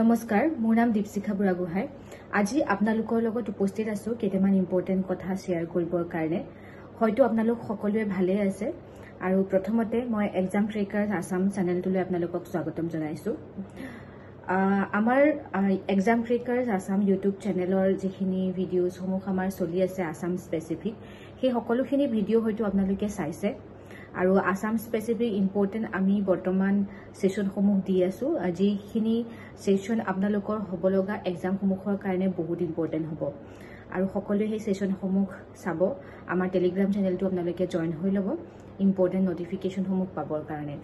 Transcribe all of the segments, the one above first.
নমস্কাৰ মোৰ নাম দীপশিখা বুঢ়াগোহাঁই আজি আপোনালোকৰ লগত উপস্থিত আছো কেইটামান ইম্পৰ্টেণ্ট কথা শ্বেয়াৰ কৰিবৰ কাৰণে হয়তো আপোনালোক সকলোৱে ভালে আছে আৰু প্ৰথমতে মই এক্সাম ট্ৰেকাৰ আসাম চেনেলটোলৈ আপোনালোকক স্বাগতম জনাইছো আমাৰ এক্সাম ট্ৰেকাৰ আসাম ইউটিউব চেনেলৰ যিখিনি ভিডিঅ'জ সমূহ আমাৰ চলি আছে আসাম স্পেচিফিক সেই সকলোখিনি ভিডিঅ' হয়তো আপোনালোকে চাইছে আৰু আসাম স্পেচিফিক ইম্পৰ্টেণ্ট আমি বৰ্তমান সেশনসমূহ দি আছো যিখিনি সেশন আপোনালোকৰ হ'ব লগা এক্সামসমূহৰ কাৰণে বহুত ইম্পৰ্টেণ্ট হ'ব আৰু সকলোৱে সেই সেশনসমূহ চাব আমাৰ টেলিগ্ৰাম চেনেলটো আপোনালোকে জয়েন হৈ ল'ব ইম্পৰ্টেণ্ট নটিফিকেশ্যনসমূহ পাবৰ কাৰণে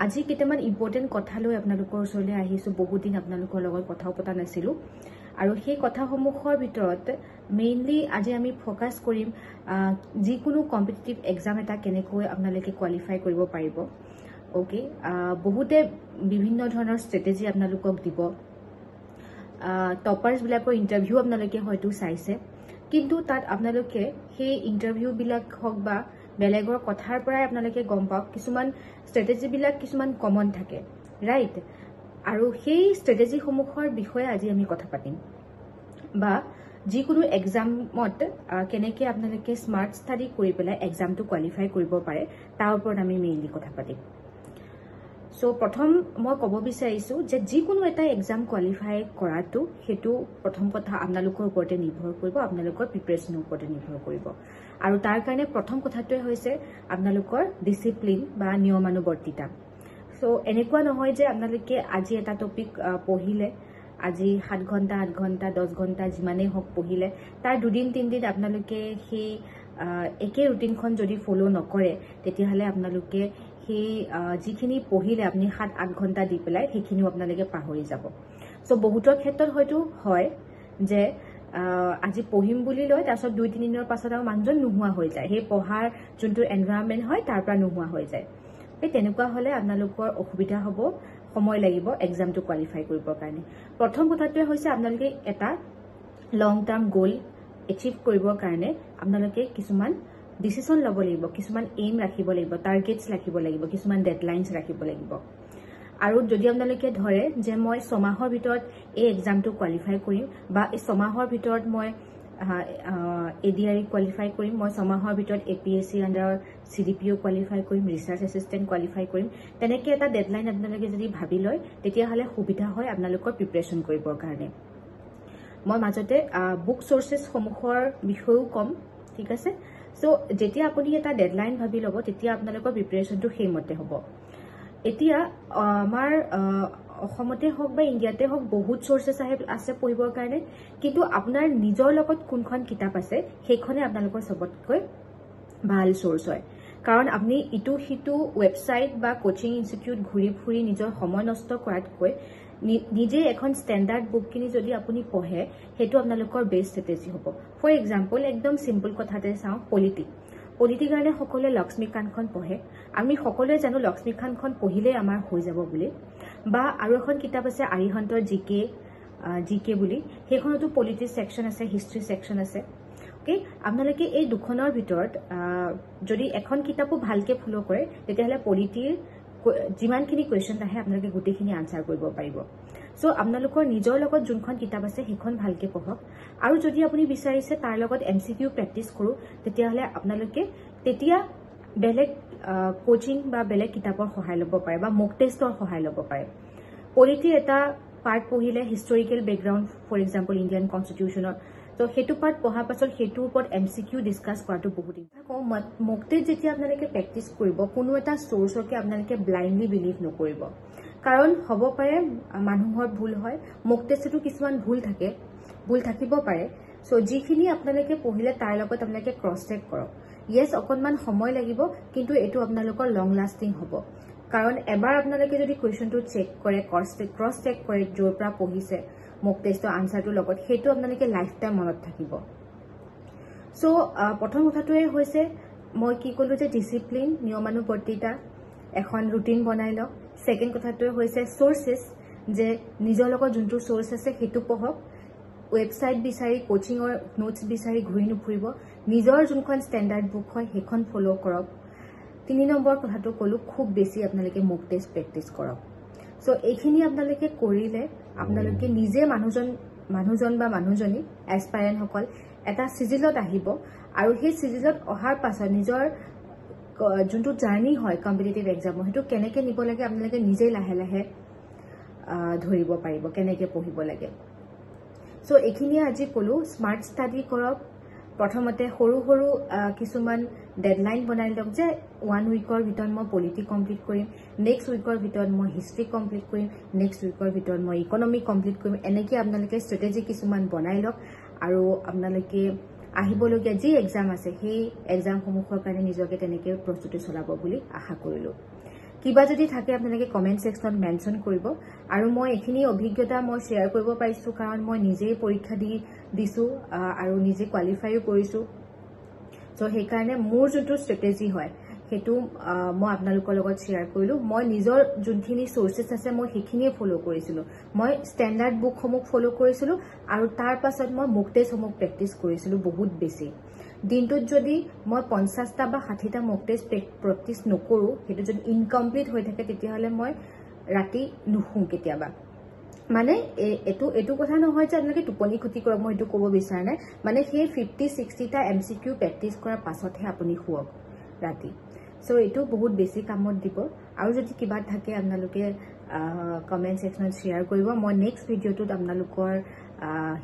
আজি কেইটামান ইম্পৰ্টেণ্ট কথা লৈ আপোনালোকৰ ওচৰলৈ আহিছো বহুত দিন আপোনালোকৰ লগত কথা পতা নাছিলো আৰু সেই কথাসমূহৰ ভিতৰত মেইনলি আজি আমি ফোকাস কৰিম যিকোনো কম্পিটিটিভ এক্সাম এটা কেনেকৈ আপোনালোকে কোৱালিফাই কৰিব পাৰিব ওকে বহুতে বিভিন্ন ধৰণৰ ষ্ট্ৰেটেজি আপোনালোকক দিব টপাৰ্স বিলাকৰ ইন্টাৰভিউ আপোনালোকে হয়তো চাইছে কিন্তু তাত আপোনালোকে সেই ইন্টাৰভিউ বিলাক হক বা বেলেগৰ কথাৰ পৰাই আপোনালোকে গম পাওক কিছুমান ষ্ট্ৰেটেজি বিলাক কিছুমান কমন থাকে ৰাইট আৰু সেই ষ্ট্ৰেটেজি সমূহৰ বিষয়ে আজি আমি কথা পাতিম বা যিকোনো এক্সামত কেনেকৈ আপোনালোকে স্মাৰ্ট ষ্টাডি কৰি পেলাই এক্সামটো কোৱালিফাই কৰিব পাৰে তাৰ ওপৰত আমি মেইনলি কথা পাতিম সো প্ৰথম মই ক'ব বিচাৰিছো যে যিকোনো এটা এক্সাম কোৱালিফাই কৰাটো হেতু প্ৰথম কথা আপোনালোকৰ ওপৰতে নিৰ্ভৰ কৰিব আপোনালোকৰ প্ৰিপাৰেচনৰ ওপৰতে নিৰ্ভৰ কৰিব আৰু তাৰ কাৰণে প্ৰথম কথাটোৱে হৈছে আপোনালোকৰ ডিসিপ্লিন বা নিয়মানুবৰ্তিতা সো এনেকুৱা নহয় যে আপোনালোকে আজি এটা টপিক পঢ়িলে আজি 7 ঘণ্টা 8 ঘণ্টা 10 ঘণ্টা যিমানেই হক পঢ়িলে তাৰ দুদিন তিনদিন আপোনালোকে সেই একে ৰুটিনখন যদি ফলো নকৰে তেতিয়াহলে আপোনালোকে সেই যিখিনি পঢ়িলে আপুনি 7-8 ঘণ্টা দি পেলাই সেইখিনিও আপোনালোকে পাহৰি যাব সো বহুতৰ ক্ষেত্ৰত হয়তো হয় যে আজি পঢ়িম বুলি লয় তাৰছত 2-3 দিনৰ পাছত আৰু মানুহজন নোহোৱা হৈ যায় সেই পঢ়াৰ যোনটো এনভায়ৰনমেন্ট হয় তাৰ পৰা নোহোৱা হৈ যায় এই তেনেকুৱা হলে আপোনালোকৰ অসুবিধা হ'ব সময় লাগিব এক্সামটো কোৱালিফাই কৰিবৰ কাৰণে প্ৰথম কথাটোৱে হৈছে আপোনালোকে এটা লং টাৰ্ম গোল এচিভ কৰিবৰ কাৰণে আপোনালোকে কিছুমান ডিসিশন ল'ব লাগিব কিছুমান এইম ৰাখিব লাগিব টাৰ্গেটস ৰাখিব লাগিব কিছুমান ডেডলাইনস ৰাখিব লাগিব আৰু যদি আপোনালোকে ধৰে যে মই 6 মাহৰ ভিতৰত এই এক্সামটো কোৱালিফাই কৰিম বা এই 6 মাহৰ ভিতৰত মই এডিআৰই কোৱালিফাই কৰিম মই 6 মাহৰ ভিতৰত এপিএসসি আন্ডাৰ সিডিপিও কোৱালিফাই কৰিম ৰিসাৰ্চ এসিস্টেন্ট কোৱালিফাই কৰিম তেনেকৈ এটা ডেডলাইন আপোনালোকে যদি ভাবি লয় তেতিয়াহলে সুবিধা হয় আপোনালোকৰ প্ৰিপাৰেচন কৰিবৰ কাৰণে মই মাজতে বুক সোৰ্সেস সমূহৰ বিষয়েও কম ঠিক আছে সো যেতিয়া আপুনি এটা ডেডলাইন ভাবি লব তেতিয়া আপোনালোকৰ প্ৰিপাৰেচনটো সেইমতে হ'ব এতিয়া আমাৰ অসমতে হক বা ইণ্ডিয়াতে হক বহুত সোৰ্সেস আছে পঢ়িবৰ কাৰণে কিন্তু আপোনাৰ নিজৰ লগত কোনখন কিতাপ আছে সেইখনে আপোনালোকৰ সবতকৈ ভাল সোৰ্স হয় কাৰণ আপুনি ইটো হিটো ওয়েবসাইট বা কোচিং ইনষ্টিটিউট ঘুৰি ফুৰি নিজৰ সময় নষ্ট কৰাতকৈ নিজে এখন স্ট্যান্ডাৰ্ড বুক কিনি যদি আপুনি পঢ়ে হেতু আপোনালোকৰ বেস্ট ষ্ট্ৰেটেজি হ'ব ফৰ এক্সাম্পল একদম সিম্পল কথাতে চাও পলিটি কাৰণে সকলোৱে লক্ষ্মীকান্তখন পঢ়ে আমি সকলোৱে জানো লক্ষ্মীকান্তখন পঢ়িলে আমাৰ হৈ যাব বুলি বা আৰু এখন কিতাপ আছে আৰিহন্তৰ জিকে বুলি সেইখনতো পলিটি সেকশন আছে হিষ্ট্ৰি সেকশন আছে ওকে আপোনালোকে এই দুখনৰ ভিতৰত যদি এখন কিতাপও ভালকে ফলো কৰে তেতিয়াহলে পলিটিৰ যিমানখিনি কোৱেশ্চন আহে আপোনালোকে গুটেখিনি আনসাৰ কৰিব পাৰিব সো আপোনালোকৰ নিজৰ লগত যোনখন কিতাপ আছে সেইখন ভালকে পঢ়ক আৰু যদি আপুনি বিচাৰিছে তাৰ লগত এমসিকিউ প্ৰেক্টিস কৰো তেতিয়াহলে আপোনালোকে তেতিয়া বেলেগ কোচিং বা বেলেগ কিতাপৰ সহায় ল'ব পাৰে বা মক টেষ্টৰ সহায় ল'ব পাৰে পলিটি এটা পাৰ্ট পঢ়িলে historical background for example Indian কনষ্টিটিউচনৰ তো হেতু পাৰ্ট পঢ়াৰ পাছত হেতুৰ ওপৰত এমসিকিউ ডিসকাস কৰাটো বহুত ইম্পৰ্টেন্ট মক টেষ্ট যেতিয়া আপোনালোকে প্ৰেক্টিস কৰিব কোনো এটা সোৰ্সকে আপোনালোকে ব্লাইণ্ডলি বিলিভ নকৰিব কাৰণ হ'ব পাৰে মানুহৰ ভুল হয় মক টেষ্টটো কিছুমান ভুল থাকিব পাৰে সো যিখিনি আপোনালোকে পঢ়িলে তাৰ লগত আপোনালোকে ক্ৰছ চেক কৰক ইয়েস অকনমান সময় লাগিব কিন্তু এটো আপোনালোকৰ লং লাস্টিং হ'ব কাৰণ এবাৰ আপোনালোকে যদি কোৱেশ্চনটো চেক কৰে ক্ৰছ চেক কৰে যৰ পৰা পঢ়িছে মক টেষ্টৰ আনসাৰটোৰ লগত হেতু আপোনালোকে লাইফ টাইম মনত থাকিব সো প্ৰথম কথাটোৱে হৈছে মই কি কলো যে ডিসিপ্লিন নিয়মানুবৰ্তিতা এখন ৰুটিন বনাই লওক সেকেন্ড কথাটোৱে হৈছে সোৰ্সেস যে নিজৰ লগত যোনটো সোৰ্স আছে হেতু পঢ়ক ওয়েবসাইট বিচাৰি কোচিংৰ নোটস বিচাৰি ঘুৰি নুফুৰিব নিজৰ যোনখন স্ট্যান্ডাৰ্ড বুক হয় সেইখন ফলো কৰক 3 নম্বৰ কথাটো কলো খুব বেছি আপোনালোকে মক টেষ্ট প্ৰেক্টিস কৰক সো এইখিনি আপোনালোকে কৰিলে আপোনালোকে নিজে মানুহজন বা মানুহজনী এসপায়াৰেন্ট সকল এটা সিজিলত আহিব আৰু সেই সিজিলত অহাৰ পাছত নিজৰ যোনটো জাৰ্নি হয় কম্পিটিটিভ এক্সামৰ সেইটো কেনেকৈ নিব লাগে আপোনালোকে নিজেই লাহে লাহে ধৰিব পাৰিব কেনেকৈ পঢ়িব লাগে সো এইখিনি আজি ক'লো স্মাৰ্ট ষ্টাডি কৰক প্ৰথমতে সৰু সৰু কিছুমান ডেডলাইন বনাই লওক যে 1 উইকৰ ভিতৰত মই পলিটি কমপ্লিট কৰিম নেক্সট উইকৰ ভিতৰত মই হিষ্ট্ৰী কমপ্লিট কৰিম নেক্সট উইকৰ ভিতৰত মই ইকনমি কমপ্লিট কৰিম এনেকৈ আপোনালোকে ষ্ট্ৰেটেজি কিছুমান বনাই লওক আৰু আপোনালোকে আহিবলগীয়া যি এক্সাম আছে সেই এক্সামসমূহৰ কাৰণে নিজকে তেনেকৈ প্ৰস্তুতি চলাব বুলি আশা কৰিলোঁ কিবা যদি থাকে আপোনালোকে কমেন্ট সেকশনত মেনশন কৰিব আৰু মই এখিনি অভিজ্ঞতা মই শেয়াৰ কৰিব পাৰিছো কাৰণ মই নিজেই পৰীক্ষা দিছো আৰু নিজে কোৱালিফাইও কৰিছো সো সেই কাৰণে মোৰ যোনটো ষ্ট্ৰেটেজি হয় হেতু মই আপোনালোকৰ লগত শেয়াৰ কৰিলো মই নিজৰ যোনখিনি সোৰ্সেস আছে মই সেইখিনিয়ে ফলো কৰিছিলো মই ষ্টেণ্ডাৰ্ড বুকসমূহ ফলো কৰিছিলো আৰু তাৰ পাছত মই মক টেষ্টসমূহ প্ৰেক্টিছ কৰিছিলো বহুত বেছি দিনটোত যদি মই 50টা বা 60টা মক টেষ্ট প্ৰেক্টিছ নকৰো হেতু যদি ইনকমপ্লিট হৈ থাকে তেতিয়াহলে মই ৰাতি নুহু কেতিয়াবা মানে এটো কথা নহয় যে আপোনালোকে টোপনি ক্ষতি কৰক মই এটো ক'ব বিচাৰ নাই মানে সেই 50-60টা এমসিকিউ প্ৰেক্টিছ কৰাৰ পাছতহে আপুনি শুৱক ৰাতি সো এটো বহুত বেছি কামত দিব আৰু যদি কিবা থাকে আপোনালোকে কমেন্ট সেকশনত শেয়াৰ কৰিব মই নেক্সট ভিডিঅ'টোত আপোনালোকৰ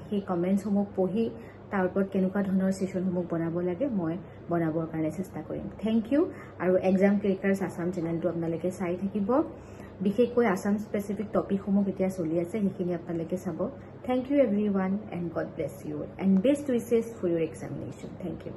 সেই কমেন্টসমূহ পঢ়ি তাৰ ওপৰত কেনেকুৱা ধৰণৰ সেশনসমূহ বনাব লাগে মই বনাবৰ কাৰণে চেষ্টা কৰিম থ্যাংক ইউ আৰু এক্সাম ক্ৰেকাৰ্ছ আসাম চেনেলটো আপোনালোকে চাই থাকিব বিশেষকৈ আসাম স্পেসিফিক টপিকসমূহ কেতিয়া চলি আছে সেইখিনি আপোনালোকে চাব thank you everyone and God bless you and best wishes for your examination thank U